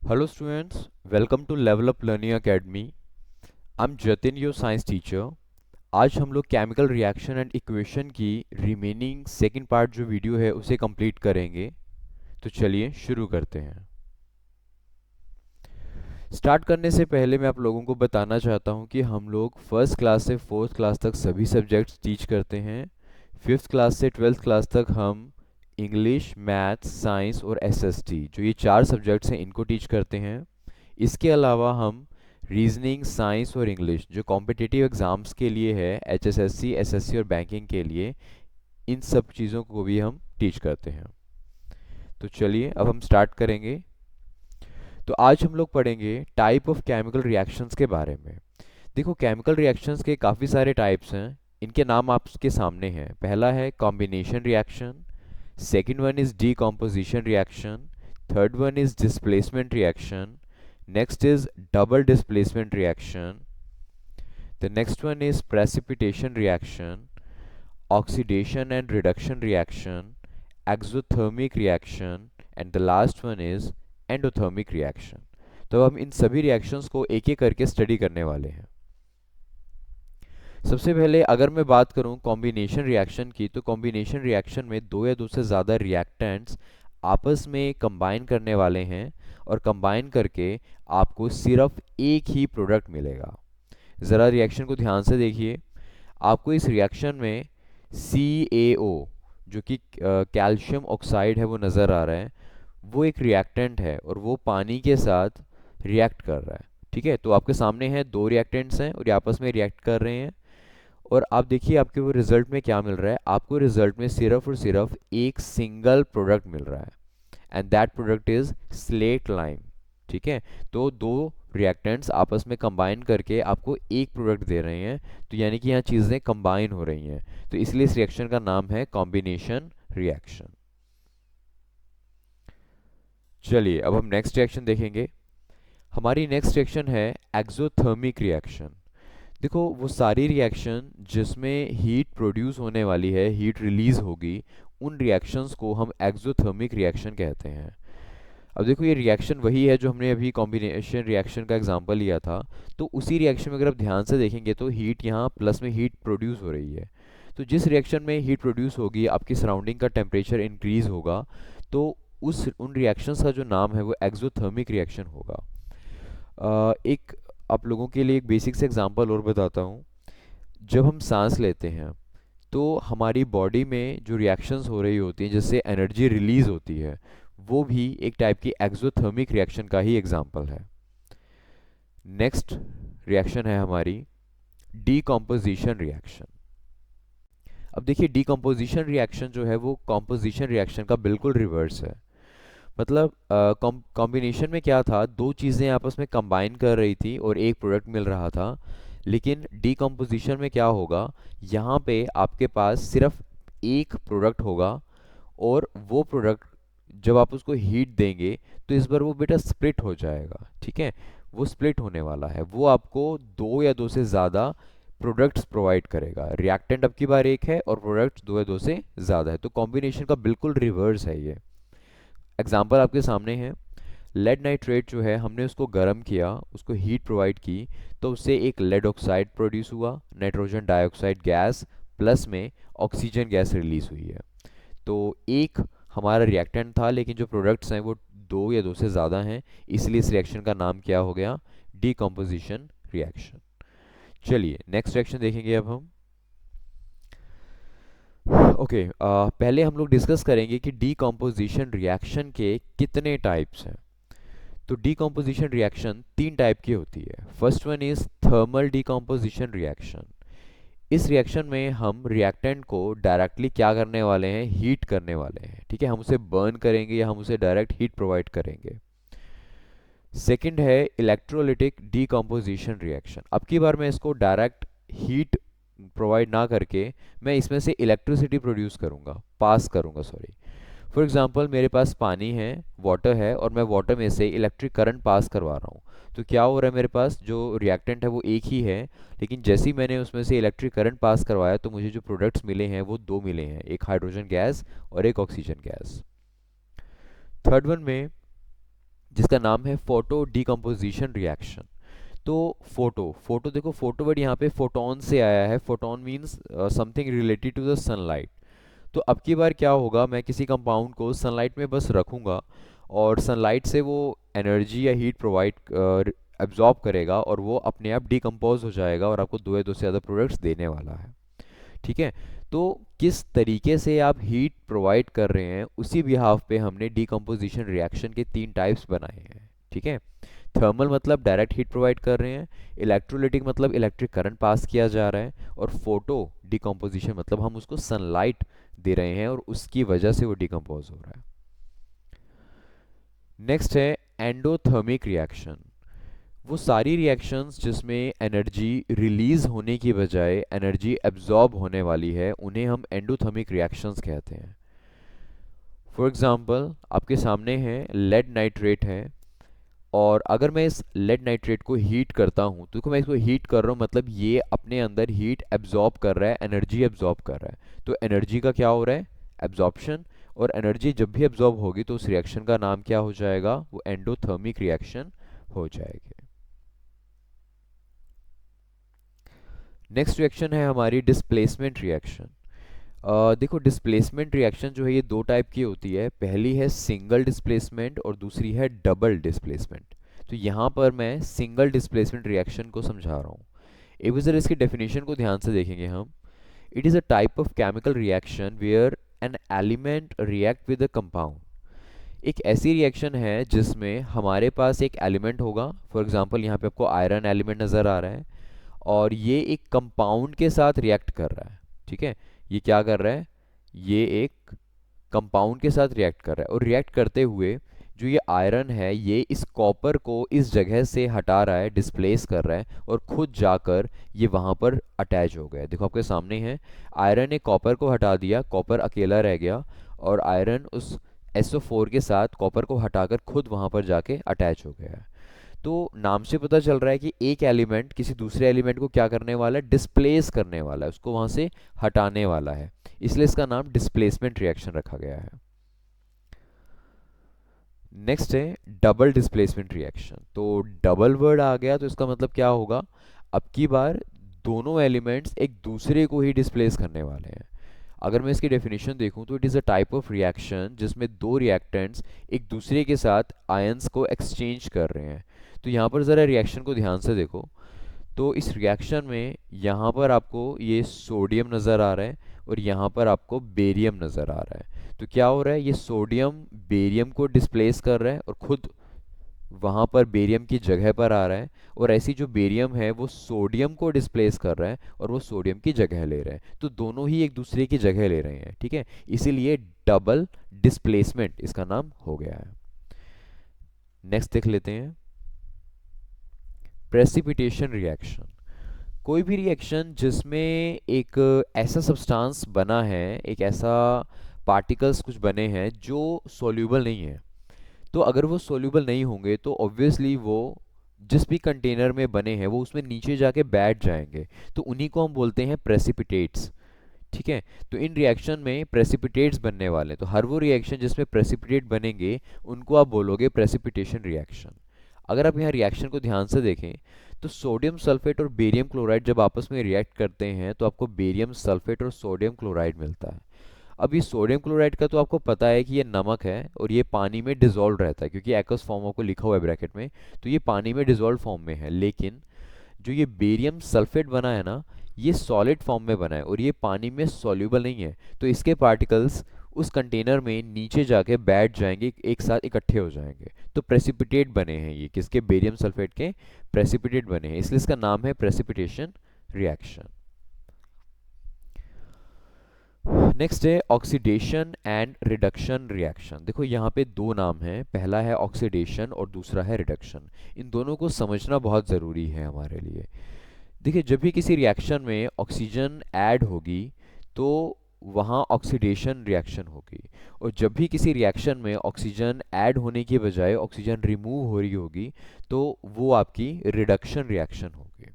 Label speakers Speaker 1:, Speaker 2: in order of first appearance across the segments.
Speaker 1: Hello students, welcome to Level Up Learning Academy. I'm Jatin, your science teacher. आज हम लोग chemical reaction and equation की remaining second part जो video है उसे कंप्लीट करेंगे। तो चलिए शुरू करते हैं। स्टार्ट करने से पहले मैं आप लोगों को बताना चाहता हूं कि हम लोग फर्स्ट क्लास से फोर्थ क्लास तक सभी सब्जेक्ट्स टीच करते हैं। फिफ्थ क्लास से ट्वेल्थ क्लास तक हम इंग्लिश, मैथ्स, साइंस और एसएसटी जो ये चार सब्जेक्ट्स हैं इनको टीच करते हैं। इसके अलावा हम रीजनिंग, साइंस और इंग्लिश जो कॉम्पिटिटिव एग्ज़ाम्स के लिए है, एचएसएससी, एसएससी और बैंकिंग के लिए, इन सब चीज़ों को भी हम टीच करते हैं। तो चलिए अब हम स्टार्ट करेंगे। तो आज हम लोग पढ़ेंगे टाइप ऑफ केमिकल रिएक्शंस के बारे में। देखो, केमिकल रिएक्शंस के काफ़ी सारे टाइप्स हैं। इनके नाम आपके सामने हैं। पहला है combination reaction, second one is decomposition reaction, third one is displacement reaction, next is double displacement reaction, the next one is precipitation reaction, oxidation and reduction reaction, exothermic reaction and the last one is endothermic reaction। तो हम इन सभी reactions को एक एक करके study करने वाले हैं। सबसे पहले अगर मैं बात करूं कॉम्बिनेशन रिएक्शन की, तो कॉम्बिनेशन रिएक्शन में दो या दो से ज़्यादा रिएक्टेंट्स आपस में कंबाइन करने वाले हैं और कंबाइन करके आपको सिर्फ एक ही प्रोडक्ट मिलेगा। ज़रा रिएक्शन को ध्यान से देखिए। आपको इस रिएक्शन में CaO जो कि कैल्शियम ऑक्साइड है वो नज़र आ रहा है। वो एक रिएक्टेंट है और वो पानी के साथ रिएक्ट कर रहा है। ठीक है, तो आपके सामने हैं दो रिएक्टेंट्स हैं और ये आपस में रिएक्ट कर रहे हैं। और आप देखिए आपके वो रिजल्ट में क्या मिल रहा है। आपको रिजल्ट में सिर्फ और सिर्फ एक सिंगल प्रोडक्ट मिल रहा है and that product is slate lime. ठीक है, तो दो रिएक्टेंट्स आपस में कंबाइन करके आपको एक प्रोडक्ट दे रहे हैं। तो यानी कि यहाँ चीज़ें कंबाइन हो रही हैं, तो इसलिए इस रिएक्शन का नाम है कॉम्बिनेशन रिएक्शन। चलिए अब हम नेक्स्ट रिएक्शन देखेंगे। हमारी नेक्स्ट रिएक्शन है एक्सोथर्मिक रिएक्शन। देखो, वो सारी रिएक्शन जिसमें हीट प्रोड्यूस होने वाली है, हीट रिलीज होगी, उन रिएक्शंस को हम एक्सोथर्मिक रिएक्शन कहते हैं। अब देखो, ये रिएक्शन वही है जो हमने अभी कॉम्बिनेशन रिएक्शन का एग्जांपल लिया था। तो उसी रिएक्शन में अगर आप ध्यान से देखेंगे तो हीट यहाँ प्लस में हीट प्रोड्यूस हो रही है। तो जिस रिएक्शन में हीट प्रोड्यूस होगी, आपकी सराउंडिंग का टेम्परेचर इंक्रीज होगा, तो उस उन रिएक्शंस का जो नाम है वो एक्सोथर्मिक रिएक्शन होगा। एक आप लोगों के लिए एक बेसिक से एग्जांपल और बताता हूँ। जब हम सांस लेते हैं तो हमारी बॉडी में जो रिएक्शंस हो रही होती हैं, जिससे एनर्जी रिलीज होती है, वो भी एक टाइप की एक्सोथर्मिक रिएक्शन का ही एग्जांपल है। नेक्स्ट रिएक्शन है हमारी डीकॉम्पोजिशन रिएक्शन। अब देखिए, डीकॉम्पोजिशन रिएक्शन जो है वो कॉम्पोजिशन रिएक्शन का बिल्कुल रिवर्स है। मतलब कॉम्बिनेशन में क्या था, दो चीज़ें आपस में कंबाइन कर रही थी और एक प्रोडक्ट मिल रहा था। लेकिन डीकॉम्पोजिशन में क्या होगा, यहाँ पे आपके पास सिर्फ एक प्रोडक्ट होगा और वो प्रोडक्ट जब आप उसको हीट देंगे तो इस बार वो बेटा स्प्लिट हो जाएगा। ठीक है, वो स्प्लिट होने वाला है। वो आपको दो या दो से ज़्यादा प्रोडक्ट्स प्रोवाइड करेगा। रिएक्टेंट अब की बार एक है और प्रोडक्ट दो या दो से ज़्यादा है। तो कॉम्बिनेशन का बिल्कुल रिवर्स है ये। एग्जाम्पल आपके सामने है। लेड नाइट्रेट जो है, हमने उसको गर्म किया, उसको हीट प्रोवाइड की, तो उससे एक लेड ऑक्साइड प्रोड्यूस हुआ, नाइट्रोजन डाइऑक्साइड गैस प्लस में ऑक्सीजन गैस रिलीज हुई है। तो एक हमारा रिएक्टेंट था, लेकिन जो प्रोडक्ट्स हैं वो दो या दो से ज़्यादा हैं, इसलिए इस रिएक्शन का नाम क्या हो गया, डीकॉम्पोजिशन रिएक्शन। चलिए नेक्स्ट रिएक्शन देखेंगे अब हम। ओके, पहले हम लोग डिस्कस करेंगे कि डीकॉम्पोजिशन रिएक्शन के कितने टाइप्स हैं। तो डीकॉम्पोजिशन रिएक्शन तीन टाइप की होती है। First one is thermal decomposition reaction. इस रिएक्शन में हम रिएक्टेंट को डायरेक्टली क्या करने वाले हैं, हीट करने वाले हैं। ठीक है, हम उसे बर्न करेंगे या हम उसे डायरेक्ट हीट प्रोवाइड करेंगे। सेकंड है इलेक्ट्रोलिटिक डीकॉम्पोजिशन रिएक्शन। अब की बार मैं इसको डायरेक्ट हीट प्रोवाइड ना करके मैं इसमें से इलेक्ट्रिसिटी प्रोड्यूस करूंगा, पास करूंगा, सॉरी। फॉर एग्जांपल, मेरे पास पानी है, वाटर है, और मैं वाटर में से इलेक्ट्रिक करंट पास करवा रहा हूँ। तो क्या हो रहा है, मेरे पास जो रिएक्टेंट है वो एक ही है, लेकिन जैसे ही मैंने उसमें से इलेक्ट्रिक करंट पास करवाया तो मुझे जो प्रोडक्ट्स मिले हैं वो दो मिले हैं, एक हाइड्रोजन गैस और एक ऑक्सीजन गैस। थर्ड वन में जिसका नाम है फोटो डिकम्पोजिशन रिएक्शन। तो फोटो फोटो देखो, फोटो वर्ड यहाँ पे फोटोन से आया है। Photon means something related to the sunlight. तो अब की बार क्या होगा, मैं किसी कंपाउंड को सनलाइट में बस रखूँगा और सनलाइट से वो एनर्जी या हीट प्रोवाइड एब्जॉर्ब करेगा और वो अपने आप डिकम्पोज हो जाएगा और आपको दो या दो से ज़्यादा प्रोडक्ट्स देने वाला है। ठीक है। तो किस तरीके से आप हीट प्रोवाइड कर रहे हैं उसी बिहाफ पे हमने डिकम्पोजिशन रिएक्शन के तीन टाइप्स बनाए हैं। ठीक है। थर्मल मतलब डायरेक्ट हीट प्रोवाइड कर रहे हैं, इलेक्ट्रोलिटिक मतलब इलेक्ट्रिक करंट पास किया जा रहा है, और फोटो डिकम्पोजिशन मतलब हम उसको सनलाइट दे रहे हैं और उसकी वजह से वो डिकम्पोज हो रहा है। नेक्स्ट है एंडोथर्मिक रिएक्शन। वो सारी रिएक्शंस जिसमें एनर्जी रिलीज होने की बजाय एनर्जी एब्जॉर्ब होने वाली है उन्हें हम एंडोथर्मिक रिएक्शंस कहते हैं। फॉर एग्जांपल आपके सामने है लेड नाइट्रेट है, और अगर मैं इस लेड नाइट्रेट को हीट करता हूँ तो देखो मैं इसको हीट कर रहा हूँ मतलब ये अपने अंदर हीट एब्जॉर्ब कर रहा है, एनर्जी एब्जॉर्ब कर रहा है। तो एनर्जी का क्या हो रहा है, एब्जॉर्प्शन। और एनर्जी जब भी एब्जॉर्ब होगी तो उस रिएक्शन का नाम क्या हो जाएगा, वो एंडोथर्मिक रिएक्शन हो जाएगी। नेक्स्ट रिएक्शन है हमारी डिस्प्लेसमेंट रिएक्शन। देखो डिस्प्लेसमेंट रिएक्शन जो है ये दो टाइप की होती है। पहली है सिंगल डिस्प्लेसमेंट और दूसरी है डबल डिस्प्लेसमेंट। तो यहाँ पर मैं सिंगल डिस्प्लेसमेंट रिएक्शन को समझा रहा हूँ। एक बार जरा इसकी डेफिनेशन को ध्यान से देखेंगे हम। It is a type of chemical reaction where an element react with a compound. एक ऐसी रिएक्शन है जिसमें हमारे पास एक एलिमेंट होगा, फॉर एग्जांपल यहाँ पे आपको आयरन एलिमेंट नज़र आ रहा है, और ये एक कंपाउंड के साथ रिएक्ट कर रहा है। ठीक है। ये क्या कर रहा है, ये एक कंपाउंड के साथ रिएक्ट कर रहा है, और रिएक्ट करते हुए जो ये आयरन है ये इस कॉपर को इस जगह से हटा रहा है, डिस्प्लेस कर रहा है, और खुद जाकर ये वहाँ पर अटैच हो गया है। देखो आपके सामने है, आयरन ने कॉपर को हटा दिया, कॉपर अकेला रह गया, और आयरन उस SO4 के साथ कॉपर को हटाकर खुद वहाँ पर जाके अटैच हो गया है। तो नाम से पता चल रहा है कि एक एलिमेंट किसी दूसरे एलिमेंट को क्या करने वाला है, डिस्प्लेस करने वाला है, उसको वहां से हटाने वाला है। इसलिए इसका नाम डिस्प्लेसमेंट रिएक्शन रखा गया है। नेक्स्ट है डबल डिस्प्लेसमेंट रिएक्शन। तो डबल वर्ड आ गया तो इसका मतलब क्या होगा, अब की बार दोनों एलिमेंट्स एक दूसरे को ही डिस्प्लेस करने वाले हैं। अगर मैं इसकी डेफिनेशन देखूं तो it is a type of reaction जिसमें दो रिएक्टेंट्स एक दूसरे के साथ आयंस को एक्सचेंज कर रहे हैं। तो यहाँ पर ज़रा रिएक्शन को ध्यान से देखो। तो इस रिएक्शन में यहाँ पर आपको ये सोडियम नज़र आ रहा है और यहाँ पर आपको बेरियम नज़र आ रहा है। तो क्या हो रहा है, ये सोडियम बेरियम को डिस्प्लेस कर रहा है और खुद वहाँ पर बेरियम की जगह पर आ रहा है, और ऐसी जो बेरियम है वो सोडियम को डिस्प्लेस कर रहा है और वो सोडियम की जगह ले रहा है। तो दोनों ही एक दूसरे की जगह ले रहे हैं। ठीक है। इसीलिए डबल डिस्प्लेसमेंट इसका नाम हो गया है। नेक्स्ट देख लेते हैं प्रेसिपिटेशन रिएक्शन। कोई भी रिएक्शन जिसमें एक ऐसा सब्सटेंस बना है, एक ऐसा पार्टिकल्स कुछ बने हैं जो सॉल्यूबल नहीं है। तो अगर वो सॉल्यूबल नहीं होंगे तो ऑब्वियसली वो जिस भी कंटेनर में बने हैं वो उसमें नीचे जाके बैठ जाएंगे। तो उन्हीं को हम बोलते हैं प्रेसिपिटेट्स। ठीक है। तो इन रिएक्शन में प्रेसिपिटेट्स बनने वाले हैं। तो हर वो रिएक्शन जिसमें प्रेसिपिटेट बनेंगे उनको आप बोलोगे प्रेसिपिटेशन रिएक्शन। अगर आप यहाँ रिएक्शन को ध्यान से देखें तो सोडियम सल्फेट और बेरियम क्लोराइड जब आपस में रिएक्ट करते हैं तो आपको बेरियम सल्फेट और सोडियम क्लोराइड मिलता है। अब ये सोडियम क्लोराइड का तो आपको पता है कि ये नमक है और ये पानी में डिजोल्व रहता है, क्योंकि एक्वस फॉर्म आपको लिखा हुआ है ब्रैकेट में। तो ये पानी में डिजोल्व फॉर्म में है। लेकिन जो ये बेरियम सल्फेट बना है ना, ये सॉलिड फॉर्म में बना है और ये पानी में सॉल्यूबल नहीं है। तो इसके पार्टिकल्स उस कंटेनर में नीचे जाके बैठ जाएंगे, एक साथ इकट्ठे हो जाएंगे। तो प्रेसिपिटेट बने हैं ये, किसके, बेरियम सल्फेट के प्रेसिपिटेट बने हैं, इसलिए इसका नाम है प्रेसिपिटेशन रिएक्शन। नेक्स्ट है ऑक्सीडेशन एंड रिडक्शन रिएक्शन। देखो यहाँ पे दो नाम हैं, पहला है ऑक्सीडेशन और दूसरा है रिडक्शन। इन दोनों को समझना बहुत ज़रूरी है हमारे लिए। देखिए जब भी किसी रिएक्शन में ऑक्सीजन ऐड होगी तो वहाँ ऑक्सीडेशन रिएक्शन होगी, और जब भी किसी रिएक्शन में ऑक्सीजन ऐड होने की बजाय ऑक्सीजन रिमूव हो रही होगी तो वो आपकी रिडक्शन रिएक्शन होगी।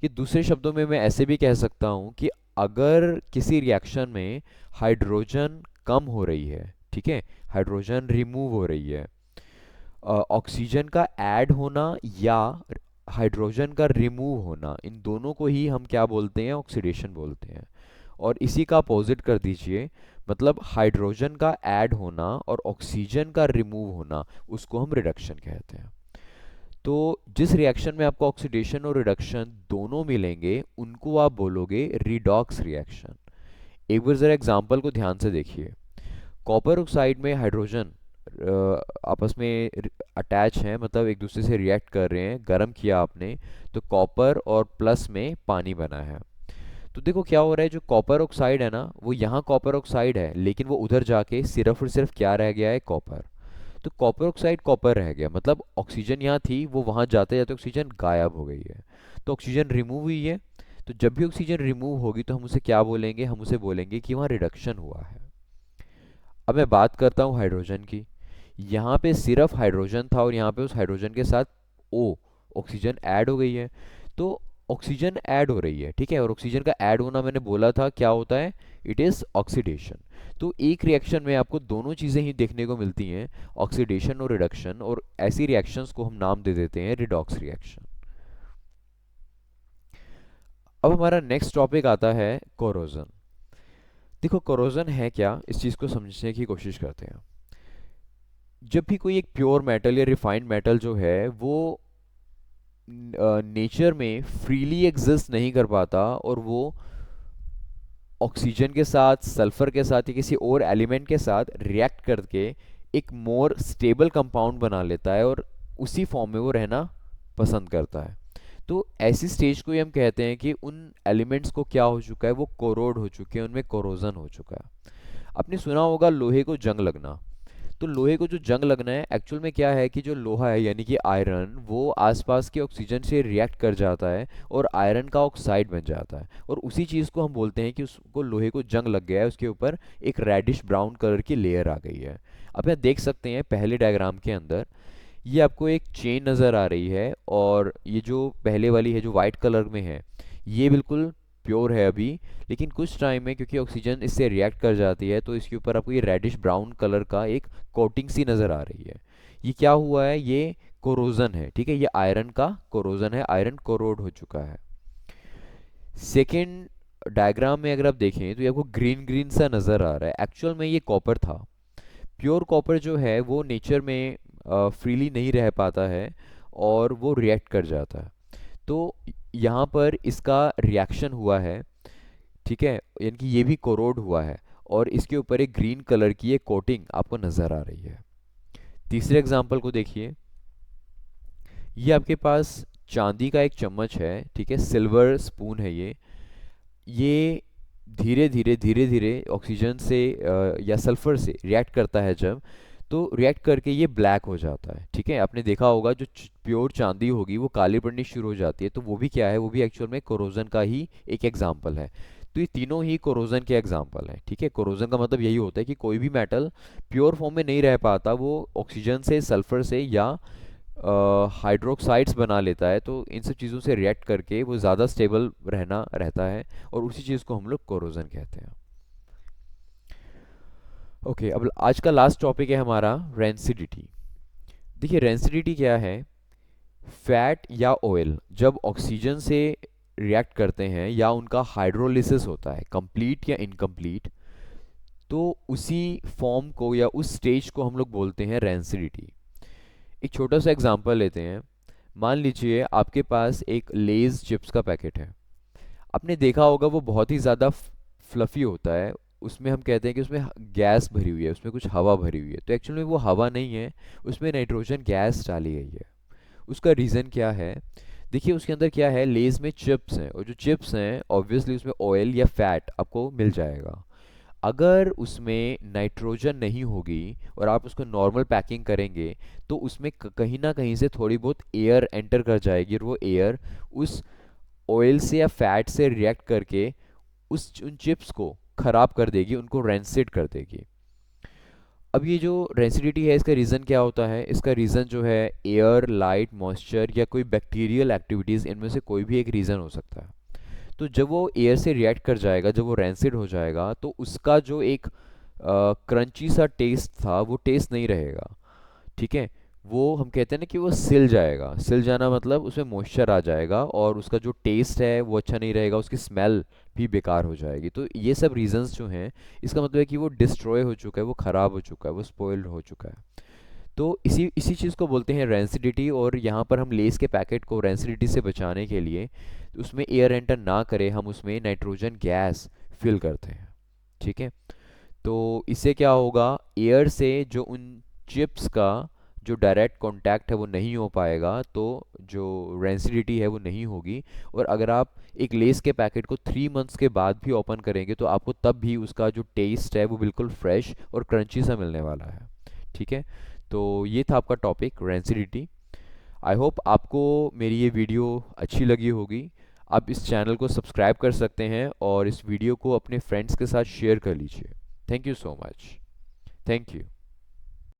Speaker 1: ये दूसरे शब्दों में मैं ऐसे भी कह सकता हूँ कि अगर किसी रिएक्शन में हाइड्रोजन कम हो रही है, ठीक है, हाइड्रोजन रिमूव हो रही है, ऑक्सीजन का ऐड होना या हाइड्रोजन का रिमूव होना, इन दोनों को ही हम क्या बोलते हैं, ऑक्सीडेशन बोलते हैं। और इसी का अपोजिट कर दीजिए, मतलब हाइड्रोजन का ऐड होना और ऑक्सीजन का रिमूव होना, उसको हम रिडक्शन कहते हैं। तो जिस रिएक्शन में आपको ऑक्सीडेशन और रिडक्शन दोनों मिलेंगे उनको आप बोलोगे रिडॉक्स रिएक्शन। एक बार जरा एग्जांपल को ध्यान से देखिए। कॉपर ऑक्साइड में हाइड्रोजन आपस में अटैच हैं, मतलब एक दूसरे से रिएक्ट कर रहे हैं, गर्म किया आपने तो कॉपर और प्लस में पानी बना है। तो देखो क्या हो रहा है, जो कॉपर ऑक्साइड है ना वो यहाँ कॉपर ऑक्साइड है, लेकिन वो उधर जाके सिर्फ और सिर्फ क्या रह गया है, कॉपर। तो कॉपर ऑक्साइड कॉपर रह गया, मतलब ऑक्सीजन यहाँ थी वो वहाँ जाते जाते ऑक्सीजन गायब हो गई है, तो ऑक्सीजन रिमूव हुई है। तो जब भी ऑक्सीजन रिमूव होगी तो हम उसे क्या बोलेंगे, हम उसे बोलेंगे कि वहाँ रिडक्शन हुआ है। अब मैं बात करता हूँ हाइड्रोजन की। यहाँ पे सिर्फ हाइड्रोजन था और यहाँ पे उस हाइड्रोजन के साथ ओ ऑक्सीजन ऐड हो गई है। तो ऑक्सीजन ऐड हो रही है, ठीक है, और ऑक्सीजन का ऐड होना मैंने बोला था क्या होता है, इट इज ऑक्सीडेशन। तो एक रिएक्शन में आपको दोनों चीजें ही देखने को मिलती हैं, ऑक्सीडेशन और रिडक्शन, और ऐसी रिएक्शंस को हम नाम दे देते हैं रिडॉक्स रिएक्शन। अब हमारा नेक्स्ट टॉपिक आता है कोरोजन। देखो कोरोजन है क्या, इस चीज को समझने की कोशिश करते हैं। जब भी कोई एक प्योर मेटल या रिफाइंड मेटल जो है वो नेचर में फ्रीली एग्जिस्ट नहीं कर पाता और वो ऑक्सीजन के साथ, सल्फर के साथ या किसी और एलिमेंट के साथ रिएक्ट करके एक मोर स्टेबल कंपाउंड बना लेता है और उसी फॉर्म में वो रहना पसंद करता है। तो ऐसी स्टेज को ही हम कहते हैं कि उन एलिमेंट्स को क्या हो चुका है, वो कोरोड हो चुके हैं, उनमें कोरोजन हो चुका है। आपने सुना होगा लोहे को जंग लगना। तो लोहे को जो जंग लगना है एक्चुअल में क्या है कि जो लोहा है यानी कि आयरन वो आसपास के ऑक्सीजन से रिएक्ट कर जाता है और आयरन का ऑक्साइड बन जाता है, और उसी चीज़ को हम बोलते हैं कि उसको लोहे को जंग लग गया है, उसके ऊपर एक रेडिश ब्राउन कलर की लेयर आ गई है। अब आप देख सकते हैं पहले डायग्राम के अंदर ये आपको एक चेन नज़र आ रही है, और ये जो पहले वाली है जो वाइट कलर में है ये बिल्कुल प्योर है अभी, लेकिन कुछ टाइम में क्योंकि ऑक्सीजन इससे रिएक्ट कर जाती है तो इसके ऊपर आपको ये रेडिश ब्राउन कलर का एक कोटिंग सी नज़र आ रही है। ये क्या हुआ है, ये कोरोजन है, ठीक है, ये आयरन का कोरोजन है, आयरन कोरोड हो चुका है। सेकेंड डायग्राम में अगर आप देखें तो ये आपको ग्रीन ग्रीन सा नज़र आ रहा है, एक्चुअल में ये कॉपर था। प्योर कॉपर जो है वो नेचर में फ्रीली नहीं रह पाता है और वो रिएक्ट कर जाता है। तो यहाँ पर इसका रिएक्शन हुआ है, ठीक है, यानी कि ये भी कोरोड हुआ है और इसके ऊपर एक ग्रीन कलर की एक कोटिंग आपको नज़र आ रही है। तीसरे एग्जांपल को देखिए। ये आपके पास चांदी का एक चम्मच है, ठीक है, सिल्वर स्पून है ये धीरे धीरे ऑक्सीजन से या सल्फर से रिएक्ट करता है जब, तो रिएक्ट करके ये ब्लैक हो जाता है, ठीक है। आपने देखा होगा जो प्योर चांदी होगी वो काली पड़नी शुरू हो जाती है, तो वो भी क्या है, वो भी एक्चुअल में कोरोजन का ही एक एग्जाम्पल है। तो ये तीनों ही कोरोजन के एग्जाम्पल हैं, ठीक है। कोरोजन का मतलब यही होता है कि कोई भी मेटल प्योर फॉर्म में नहीं रह पाता, वो ऑक्सीजन से, सल्फर से या हाइड्रोक्साइड्स बना लेता है, तो इन सब चीज़ों से रिएक्ट करके वो ज़्यादा स्टेबल रहना रहता है, और उसी चीज़ को हम लोग कोरोजन कहते हैं। ओके, अब आज का लास्ट टॉपिक है हमारा रेंसिडिटी। देखिए रेंसिडिटी क्या है, फैट या ऑयल जब ऑक्सीजन से रिएक्ट करते हैं या उनका हाइड्रोलिसिस होता है कंप्लीट या इनकम्प्लीट, तो उसी फॉर्म को या उस स्टेज को हम लोग बोलते हैं रेंसिडिटी। एक छोटा सा एग्जांपल लेते हैं। मान लीजिए आपके पास एक लेज चिप्स का पैकेट है। आपने देखा होगा वो बहुत ही ज़्यादा फ्लफ़ी होता है, उसमें हम कहते हैं कि उसमें गैस भरी हुई है, उसमें कुछ हवा भरी हुई है, तो एक्चुअली में वो हवा नहीं है, उसमें नाइट्रोजन गैस डाली गई है। उसका रीज़न क्या है, देखिए उसके अंदर क्या है, लेज में चिप्स हैं, और जो चिप्स हैं ऑब्वियसली उसमें ऑयल या फैट आपको मिल जाएगा। अगर उसमें नाइट्रोजन नहीं होगी और आप उसको नॉर्मल पैकिंग करेंगे तो उसमें कहीं ना कहीं से थोड़ी बहुत एयर एंटर कर जाएगी, और वो एयर उस ऑयल से या फैट से रिएक्ट करके उन चिप्स को खराब कर देगी, उनको रेंसिड कर देगी। अब ये जो रेंसिडिटी है इसका रीज़न क्या होता है, इसका रीज़न जो है एयर, लाइट, मॉइस्चर या कोई बैक्टीरियल एक्टिविटीज़, इनमें से कोई भी एक रीज़न हो सकता है। तो जब वो एयर से रिएक्ट कर जाएगा, जब वो रैंसिड हो जाएगा, तो उसका जो एक क्रंची सा टेस्ट था वो टेस्ट नहीं रहेगा, ठीक है। वो हम कहते हैं ना कि वो सिल जाएगा। सिल जाना मतलब उसमें मॉइस्चर आ जाएगा और उसका जो टेस्ट है वो अच्छा नहीं रहेगा, उसकी स्मेल भी बेकार हो जाएगी। तो ये सब रीजंस जो हैं, इसका मतलब है कि वो डिस्ट्रॉय हो चुका है, वो ख़राब हो चुका है, वो स्पॉइल्ड हो चुका है। तो इसी इसी चीज़ को बोलते हैं रेंसिडिटी। और यहाँ पर हम लेस के पैकेट को रेंसिडिटी से बचाने के लिए उसमें एयर एंटर ना करें, हम उसमें नाइट्रोजन गैस फिल करते हैं। ठीक है। तो इससे क्या होगा, एयर से जो उन चिप्स का जो डायरेक्ट कांटेक्ट है वो नहीं हो पाएगा, तो जो रेंसिडिटी है वो नहीं होगी। और अगर आप एक लेस के पैकेट को 3 मंथ्स के बाद भी ओपन करेंगे तो आपको तब भी उसका जो टेस्ट है वो बिल्कुल फ्रेश और क्रंची सा मिलने वाला है। ठीक है। तो ये था आपका टॉपिक रेंसिडिटी। आई होप आपको मेरी ये वीडियो अच्छी लगी होगी। आप इस चैनल को सब्सक्राइब कर सकते हैं और इस वीडियो को अपने फ्रेंड्स के साथ शेयर कर लीजिए। Thank you so much. Thank you.